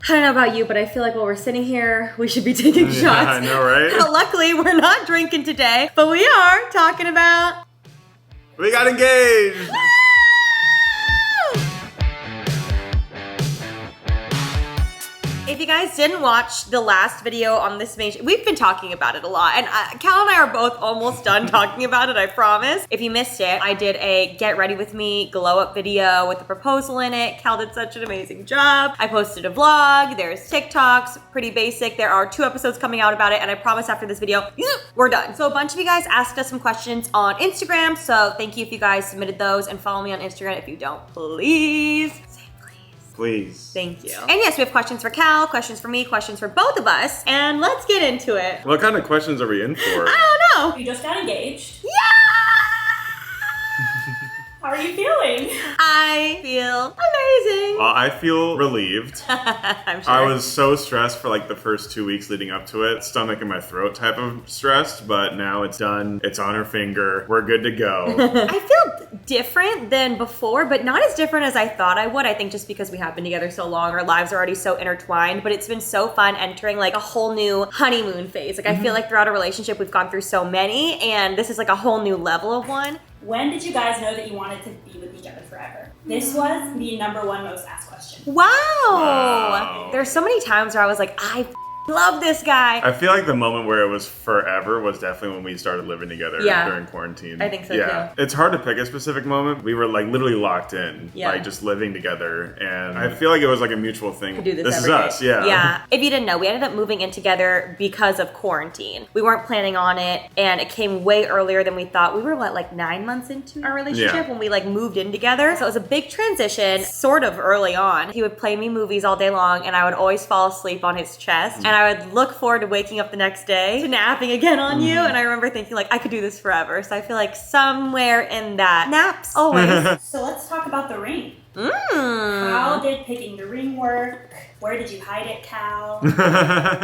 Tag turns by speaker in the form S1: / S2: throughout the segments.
S1: I don't know about you, but I feel like while we're sitting here, we should be taking shots.
S2: Yeah, I know, right?
S1: But luckily, we're not drinking today, but we are talking about...
S2: We got engaged!
S1: If you guys didn't watch the last video on this we've been talking about it a lot, and Cal and I are both almost done talking about it, I promise. If you missed it, I did a get ready with me glow up video with the proposal in it. Cal did such an amazing job. I posted a vlog, there's TikToks, pretty basic. There are 2 episodes coming out about it, and I promise after this video, we're done. So a bunch of you guys asked us some questions on Instagram, so thank you if you guys submitted those, and follow me on Instagram if you don't, please.
S2: Please.
S1: Thank you. And yes, we have questions for Cal, questions for me, questions for both of us, and let's get into it.
S2: What kind of questions are we in for?
S1: I don't know.
S3: You just got engaged.
S1: Yeah!
S3: How are you feeling?
S1: I feel amazing.
S2: Well, I feel relieved.
S1: I'm sure.
S2: I was so stressed for like the first 2 weeks leading up to it. Stomach in my throat type of stressed, but now it's done. It's on her finger. We're good to go.
S1: I feel different than before, but not as different as I thought I would. I think just because we have been together so long, our lives are already so intertwined, but it's been so fun entering like a whole new honeymoon phase. Like I feel like throughout a relationship, we've gone through so many, and this is like a whole new level of one.
S3: When did you guys know that you wanted to be with each other forever? This was the #1 most asked question.
S1: Wow. There's so many times where I was like, I love this guy.
S2: I feel like the moment where it was forever was definitely when we started living together during quarantine.
S1: I think so too.
S2: It's hard to pick a specific moment. We were like literally locked in, like just living together. And I feel like it was like a mutual thing.
S1: To do this
S2: is
S1: every day.
S2: us, yeah.
S1: Yeah. If you didn't know, we ended up moving in together because of quarantine. We weren't planning on it, and it came way earlier than we thought. We were like 9 months into our relationship when we like moved in together. So it was a big transition, sort of early on. He would play me movies all day long, and I would always fall asleep on his chest. And I would look forward to waking up the next day to napping again on you. And I remember thinking like, I could do this forever. So I feel like somewhere in that, naps always.
S3: So let's talk about the ring. How did picking the ring work? Where did you hide it, Cal?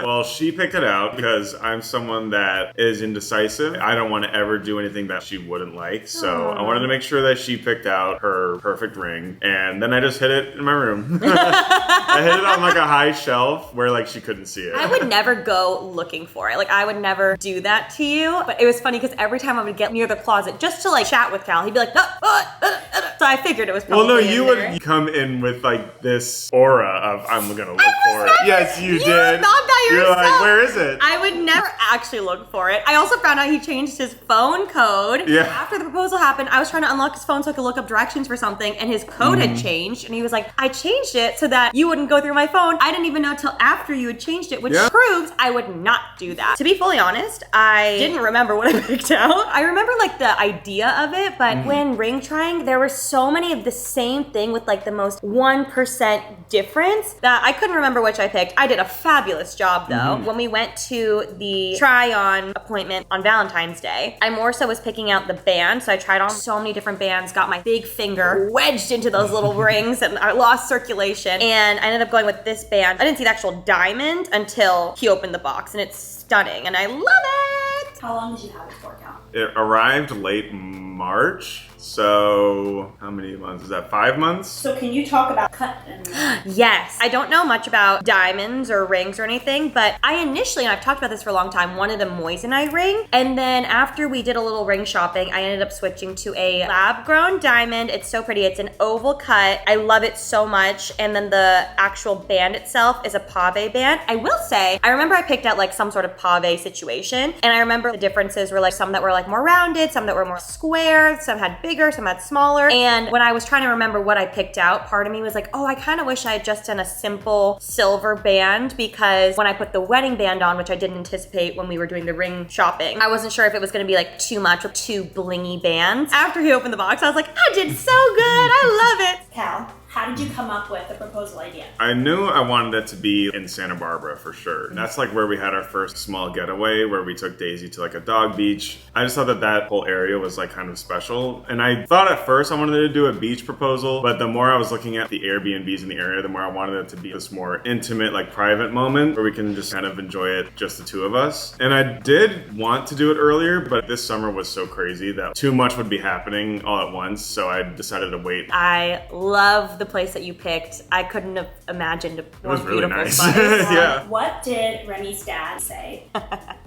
S2: Well, she picked it out because I'm someone that is indecisive. I don't want to ever do anything that she wouldn't like. So I wanted to make sure that she picked out her perfect ring. And then I just hid it in my room. I hid it on like a high shelf where like she couldn't see it.
S1: I would never go looking for it. Like I would never do that to you. But it was funny because every time I would get near the closet just to like chat with Cal, he'd be like, so I figured it was probably
S2: Well, no, you
S1: in
S2: would
S1: there.
S2: come in with like this aura of I'm gonna look for it. Yes, you did.
S1: Thought that
S2: You're
S1: yourself.
S2: like, where is it?
S1: I would never actually look for it. I also found out he changed his phone code.
S2: Yeah.
S1: After the proposal happened, I was trying to unlock his phone so I could look up directions for something, and his code had changed. And he was like, I changed it so that you wouldn't go through my phone. I didn't even know till after you had changed it, which proves I would not do that. To be fully honest, I didn't remember what I picked out. I remember like the idea of it, but when ring trying, there were so many of the same thing with like the most 1% difference that I couldn't remember which I picked. I did a fabulous job though. When we went to the try-on appointment on Valentine's Day, I more so was picking out the band. So I tried on so many different bands, got my big finger wedged into those little rings, and I lost circulation. And I ended up going with this band. I didn't see the actual diamond until he opened the box, and it's stunning, and I love it.
S3: How long did you have it for, Cal?
S2: It arrived late March. So how many months is that? 5 months?
S3: So can you talk about cut and...
S1: Yes. I don't know much about diamonds or rings or anything, but I initially, and I've talked about this for a long time, wanted a moissanite ring. And then after we did a little ring shopping, I ended up switching to a lab-grown diamond. It's so pretty. It's an oval cut. I love it so much. And then the actual band itself is a pave band. I will say, I remember I picked out like some sort of pave situation. And I remember the differences were like some that were like more rounded, some that were more square, some had bigger, some had smaller. And when I was trying to remember what I picked out, part of me was like, oh, I kind of wish I had just done a simple silver band, because when I put the wedding band on, which I didn't anticipate when we were doing the ring shopping, I wasn't sure if it was going to be like too much or too blingy bands. After he opened the box, I was like, I did so good. I love it.
S3: Cal, how did you come up with the proposal idea?
S2: I knew I wanted it to be in Santa Barbara for sure. That's like where we had our first small getaway, where we took Daisy to like a dog beach. I just thought that that whole area was like kind of special. And I thought at first I wanted to do a beach proposal, but the more I was looking at the Airbnbs in the area, the more I wanted it to be this more intimate, like private moment where we can just kind of enjoy it, just the two of us. And I did want to do it earlier, but this summer was so crazy that too much would be happening all at once. So I decided to wait.
S1: I love the place that you picked. I couldn't have imagined a more
S2: was really
S1: beautiful
S2: nice.
S1: place.
S2: Yeah.
S3: What did Remy's dad say?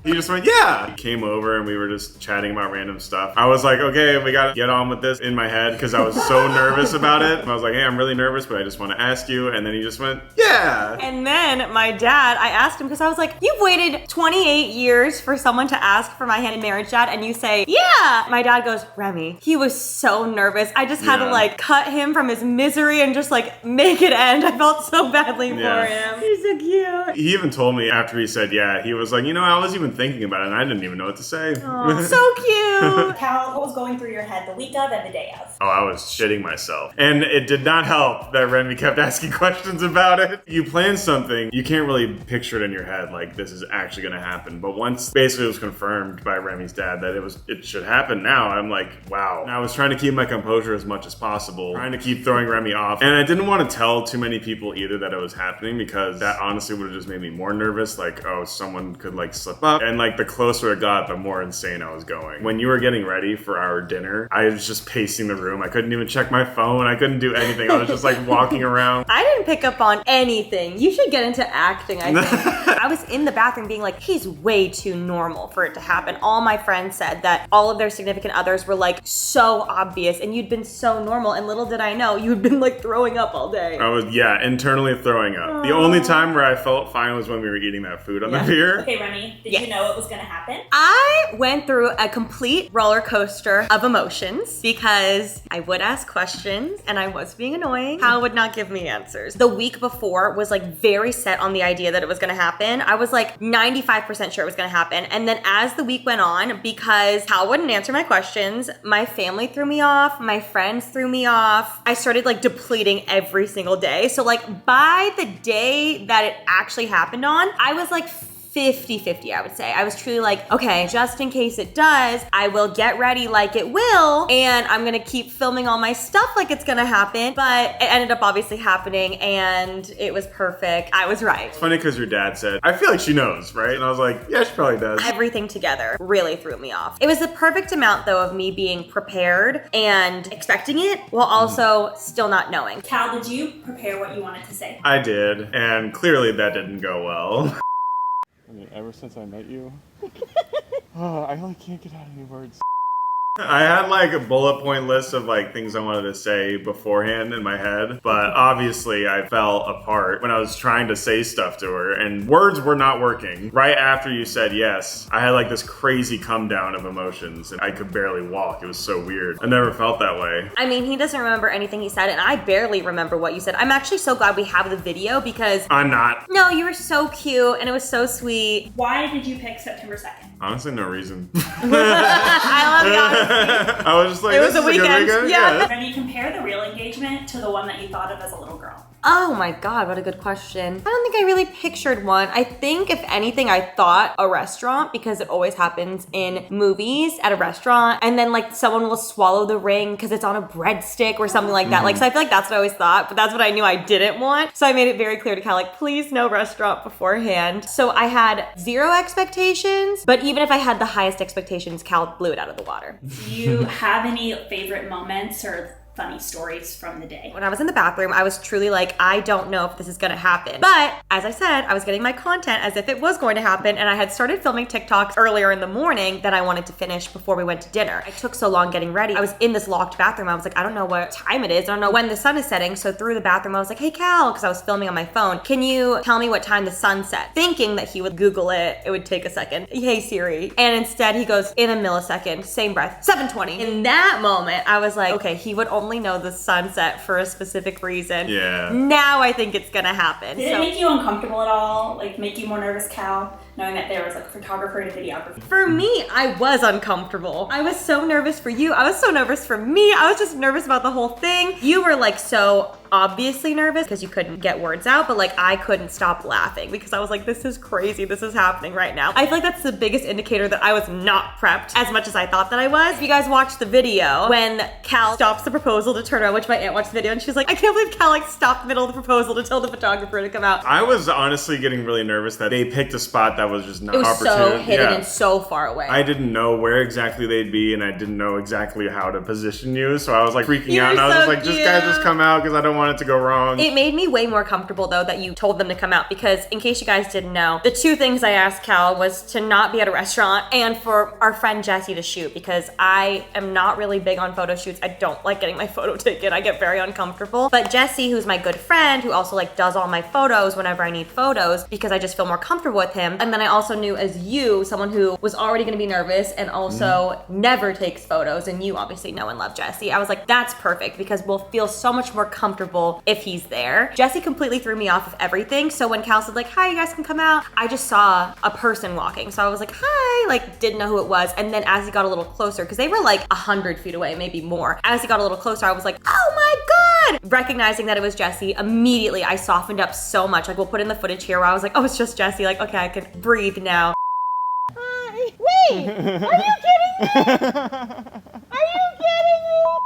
S2: He just went, yeah. He came over and we were just chatting about random stuff. I was like, okay, we gotta get on with this in my head because I was so nervous about it. I was like, hey, I'm really nervous, but I just want to ask you. And then he just went, yeah.
S1: And then my dad, I asked him because I was like, you've waited 28 years for someone to ask for my hand in marriage, Dad, and you say, yeah. My dad goes, Remy, he was so nervous. I just had to like cut him from his misery and just like make it end. I felt so badly for him. He's so cute.
S2: He even told me after he said, yeah, he was like, I was even thinking about it and I didn't even know what to say.
S1: Oh, so cute.
S3: Cal, what was going through your head the week of and the day of?
S2: Oh, I was shitting myself. And it did not help that Remy kept asking questions about it. You plan something, you can't really picture it in your head like this is actually gonna happen. But once basically it was confirmed by Remy's dad that it should happen now, I'm like, wow. And I was trying to keep my composure as much as possible, trying to keep throwing Remy off. And I didn't want to tell too many people either that it was happening because that honestly would have just made me more nervous. Like, oh, someone could like slip up. And like the closer it got, the more insane I was going. When you were getting ready for our dinner, I was just pacing the room. I couldn't even check my phone. I couldn't do anything. I was just like walking around.
S1: I didn't pick up on anything. You should get into acting, I think. I was in the bathroom being like, he's way too normal for it to happen. All my friends said that all of their significant others were like so obvious and you'd been so normal, and little did I know you'd been like throwing up all day.
S2: I was, internally throwing up. Aww. The only time where I felt fine was when we were eating that food on the pier.
S3: Okay, Remy, did you know it was gonna happen?
S1: I went through a complete roller coaster of emotions because I would ask questions and I was being annoying. Hal would not give me answers. The week before was like very set on the idea that it was gonna happen. I was like 95% sure it was gonna happen. And then as the week went on, because Hal wouldn't answer my questions, my family threw me off, my friends threw me off. I started like depleting every single day. So like by the day that it actually happened on, I was like 50-50, I would say. I was truly like, okay, just in case it does, I will get ready like it will, and I'm gonna keep filming all my stuff like it's gonna happen. But it ended up obviously happening, and it was perfect. I was right.
S2: It's funny because your dad said, I feel like she knows, right? And I was like, yeah, she probably does.
S1: Everything together really threw me off. It was the perfect amount, though, of me being prepared and expecting it, while also still not knowing.
S3: Cal, did you prepare what you wanted to say?
S2: I did, and clearly that didn't go well.
S4: I mean, ever since I met you, I really can't get out any words.
S2: I had like a bullet point list of like things I wanted to say beforehand in my head, but obviously I fell apart when I was trying to say stuff to her and words were not working. Right after you said yes, I had like this crazy come down of emotions and I could barely walk. It was so weird. I never felt that way.
S1: I mean, he doesn't remember anything he said, and I barely remember what you said. I'm actually so glad we have the video because
S2: I'm not.
S1: No, you were so cute and it was so sweet.
S3: Why did you pick September 2nd?
S2: Honestly, no reason.
S1: I love the honesty.
S2: I was just like,
S1: It was
S2: this
S1: a
S2: is
S1: weekend.
S2: good weekend.
S1: Yeah.
S3: When you compare the real engagement to the one that you thought of as a little girl.
S1: Oh my God, what a good question. I don't think I really pictured one. I think if anything, I thought a restaurant because it always happens in movies at a restaurant. And then like someone will swallow the ring because it's on a breadstick or something like that. Like, so I feel like that's what I always thought, but that's what I knew I didn't want. So I made it very clear to Cal, like, please no restaurant beforehand. So I had zero expectations, but even if I had the highest expectations, Cal blew it out of the water.
S3: Do you have any favorite moments or funny stories from the day?
S1: When I was in the bathroom, I was truly like, I don't know if this is gonna happen. But as I said, I was getting my content as if it was going to happen, and I had started filming TikToks earlier in the morning that I wanted to finish before we went to dinner. I took so long getting ready. I was in this locked bathroom. I was like, I don't know what time it is. I don't know when the sun is setting. So through the bathroom, I was like, hey Cal, because I was filming on my phone, can you tell me what time the sun set? Thinking that he would Google it. It would take a second. Hey Siri. And instead he goes, in a millisecond, same breath, 7:20. In that moment, I was like, okay, he would only know the sunset for a specific reason.
S2: Yeah.
S1: Now I think it's gonna happen.
S3: Did it make you uncomfortable at all? Like make you more nervous, Cal, knowing that there was like a photographer and a videographer?
S1: For me, I was uncomfortable. I was so nervous for you. I was so nervous for me. I was just nervous about the whole thing. You were like so obviously nervous because you couldn't get words out, but like I couldn't stop laughing because I was like, this is crazy. This is happening right now. I feel like that's the biggest indicator that I was not prepped as much as I thought that I was. If you guys watched the video, when Cal stops the proposal to turn around, which my aunt watched the video and she was like, I can't believe Cal like stopped the middle of the proposal to tell the photographer to come out.
S2: I was honestly getting really nervous that they picked a spot that that was just not
S1: It was
S2: opportune.
S1: so hidden
S2: Yeah.
S1: and so far away.
S2: I didn't know where exactly they'd be, and I didn't know exactly how to position you, so I was like freaking
S1: You're
S2: out. And I was
S1: so
S2: just like, just guys,
S1: cute.
S2: just come out because I don't want it to go wrong.
S1: It made me way more comfortable though that you told them to come out, because in case you guys didn't know, the two things I asked Cal was to not be at a restaurant and for our friend Jessie to shoot, because I am not really big on photo shoots. I don't like getting my photo taken. I get very uncomfortable. But Jessie, who's my good friend, who also like does all my photos whenever I need photos, because I just feel more comfortable with him. And then I also knew as you, someone who was already gonna be nervous and also never takes photos, and you obviously know and love Jessie. I was like, that's perfect because we'll feel so much more comfortable if he's there. Jessie completely threw me off of everything. So when Cal said like, hi, you guys can come out, I just saw a person walking. So I was like, hi, like didn't know who it was. And then as he got a little closer, because they were like 100 feet away, maybe more. As he got a little closer, I was like, oh my God. Recognizing that it was Jessie, immediately I softened up so much. Like we'll put in the footage here where I was like, oh, it's just Jessie. Like, okay, I can breathe now. Hi. Wait, are you kidding me? Are you kidding me?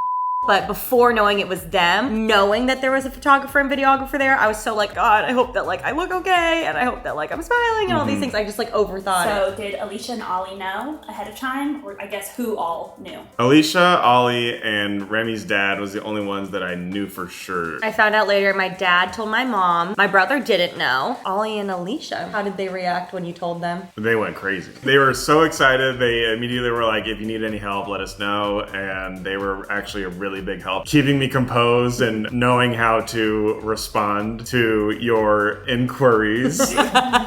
S1: But before knowing it was them, knowing that there was a photographer and videographer there, I was so like, God, I hope that like I look okay, and I hope that like I'm smiling and all these things. I just like overthought it.
S3: So did Alicia and Ollie know ahead of time? Or I guess who all knew?
S2: Alicia, Ollie, and Remy's dad was the only ones that I knew for sure.
S1: I found out later my dad told my mom. My brother didn't know. Ollie and Alicia, how did they react when you told them?
S2: They went crazy. They were so excited. They immediately were like, if you need any help, let us know. And they were actually a really big help, keeping me composed and knowing how to respond to your inquiries.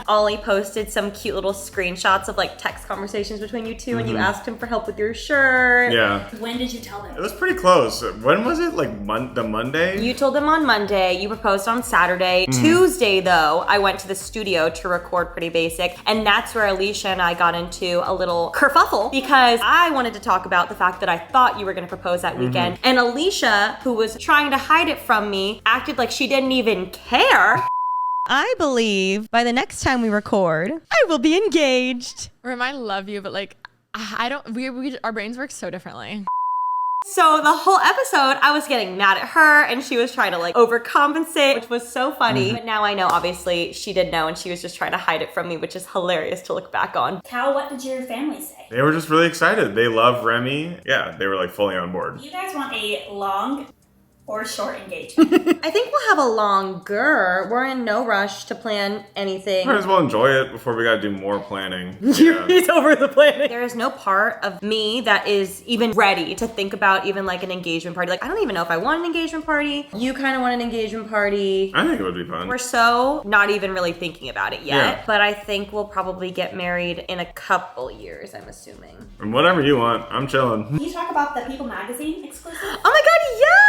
S1: Ollie posted some cute little screenshots of like text conversations between you two, and you asked him for help with your shirt.
S2: Yeah.
S3: When did you tell
S2: It
S3: them?
S2: was pretty close. When was it? Like the Monday?
S1: You told them on Monday, you proposed on Saturday. Tuesday though, I went to the studio to record Pretty Basic, and that's where Alicia and I got into a little kerfuffle because I wanted to talk about the fact that I thought you were gonna propose that weekend, and Alicia, who was trying to hide it from me, acted like she didn't even care. I believe by the next time we record, I will be engaged.
S5: Rem, I love you, but like, I don't, our brains work so differently.
S1: So the whole episode, I was getting mad at her and she was trying to like overcompensate, which was so funny. But now I know, obviously, she did know and she was just trying to hide it from me, which is hilarious to look back on.
S3: Cal, what did your family say?
S2: They were just really excited. They love Remy. Yeah, they were like fully on board.
S3: You guys want a long or short engagement?
S1: I think we'll have a longer. We're in no rush to plan anything.
S2: Might as well enjoy it before we gotta do more planning. Yeah.
S1: He's over the planning. There is no part of me that is even ready to think about even like an engagement party. Like, I don't even know if I want an engagement party. You kind of want an engagement party.
S2: I think it would be fun.
S1: We're so not even really thinking about it yet,
S2: Yeah.
S1: but I think we'll probably get married in a couple years, I'm assuming.
S2: And whatever you want, I'm chilling.
S3: Can you talk about the People Magazine exclusive?
S1: Oh my God, yes!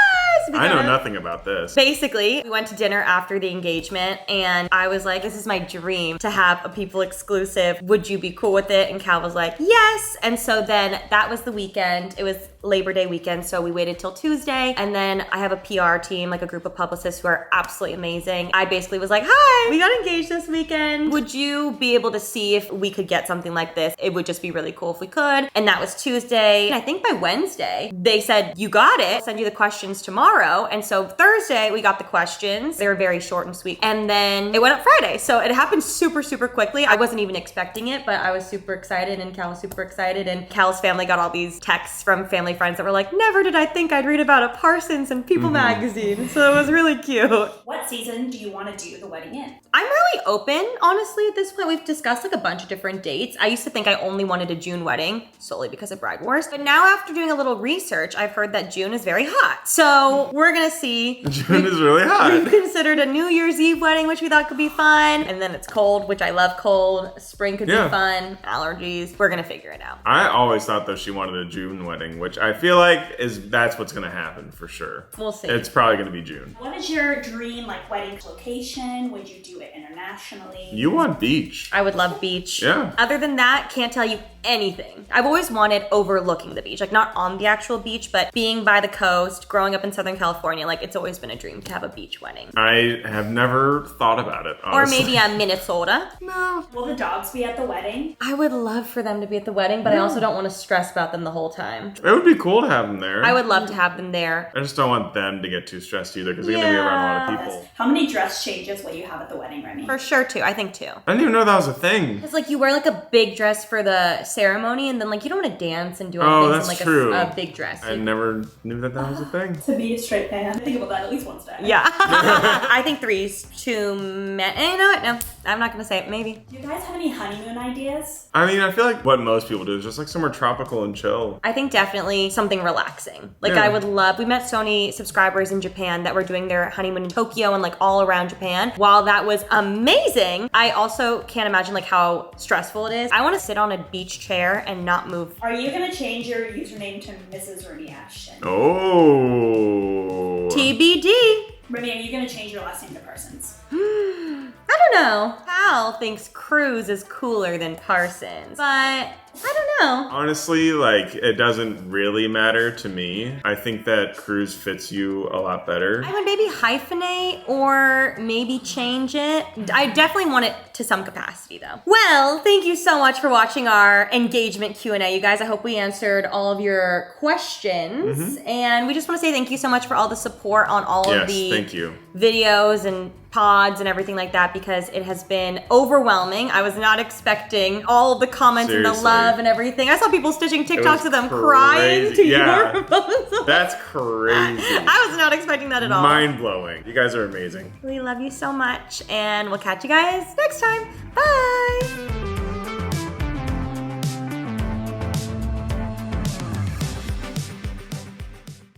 S2: I know
S1: Because
S2: nothing about this.
S1: basically, we went to dinner after the engagement and I was like, this is my dream to have a People exclusive. Would you be cool with it? And Cal was like, yes. And so then that was the weekend. It was Labor Day weekend, so we waited till Tuesday. And then I have a PR team, like a group of publicists who are absolutely amazing. I basically was like, hi, we got engaged this weekend. Would you be able to see if we could get something like this? It would just be really cool if we could. And that was Tuesday. And I think by Wednesday, they said, you got it. I'll send you the questions tomorrow. And so Thursday, we got the questions. They were very short and sweet. And then it went up Friday. So it happened super, super quickly. I wasn't even expecting it, but I was super excited and Cal was super excited. And Cal's family got all these texts from family friends that were like, never did I think I'd read about a Parsons and People magazine. So it was really cute.
S3: What season do you want to do the wedding in?
S1: I'm really open, honestly, at this point. We've discussed like a bunch of different dates. I used to think I only wanted a June wedding solely because of Bride Wars. But now after doing a little research, I've heard that June is very hot. So we're gonna see.
S2: June is really
S1: We've
S2: hot.
S1: considered a New Year's Eve wedding, which we thought could be fun. And then it's cold, which I love cold. Spring could
S2: Yeah.
S1: be fun. Allergies. We're gonna figure it out.
S2: I always thought that she wanted a June wedding, which I feel like that's what's gonna happen for sure.
S1: We'll see.
S2: It's probably gonna be June.
S3: What is your dream like wedding location? Would you do it internationally?
S2: You want beach.
S1: I would love beach.
S2: Yeah.
S1: Other than that, can't tell you anything. I've always wanted overlooking the beach, like not on the actual beach, but being by the coast, growing up in Southern Southern California, like it's always been a dream to have a beach wedding.
S2: I have never thought about it,
S1: Or
S2: honestly.
S1: maybe Minnesota.
S2: No.
S3: Will the dogs be at the wedding?
S1: I would love for them to be at the wedding, but I also don't want to stress about them the whole time.
S2: It would be cool to have them there.
S1: I would love to have them there.
S2: I just don't want them to get too stressed either because they're going to be around a lot of people.
S3: How many dress changes will you have at the wedding, Remy?
S1: For sure, too. I think 2.
S2: I didn't even know that was a thing.
S1: It's like you wear like a big dress for the ceremony, and then like you don't want to dance and do all
S2: Oh,
S1: things in
S2: that's
S1: like
S2: true.
S1: a big dress.
S2: I never knew that was a thing.
S3: To be a straight man, think about that at least once a day.
S1: Yeah. I think 3's too many. You know what? No, I'm not going to say it. Maybe.
S3: Do you guys have any honeymoon ideas?
S2: I mean, I feel like what most people do is just like somewhere tropical and chill.
S1: I think definitely something relaxing. Like
S2: Yeah.
S1: I would love, we met so many subscribers in Japan that were doing their honeymoon in Tokyo and like all around Japan. While that was amazing, I also can't imagine like how stressful it is. I want to sit on a beach chair and not move.
S3: Are you gonna change your username to Mrs. Remy Ashton?
S2: Oh.
S1: TBD.
S3: Remy, are you gonna change your last name to Parsons?
S1: I don't know. Hal thinks Cruz is cooler than Parsons, but I don't know.
S2: Honestly, like, it doesn't really matter to me. I think that Cruz fits you a lot better.
S1: I would maybe hyphenate or maybe change it. I definitely want it to some capacity though. Well, thank you so much for watching our engagement Q&A, you guys. I hope we answered all of your questions. And we just want to say thank you so much for all the support on all of the
S2: Thank you.
S1: videos and pods and everything like that, because it has been overwhelming. I was not expecting all of the comments and the
S2: Seriously.
S1: love and everything. I saw people stitching TikToks
S2: was
S1: of them
S2: crazy.
S1: crying to
S2: Yeah.
S1: your proposal.
S2: That's crazy.
S1: I was not expecting that at all.
S2: Mind blowing. You guys are amazing.
S1: We love you so much, and we'll catch you guys next time. Bye!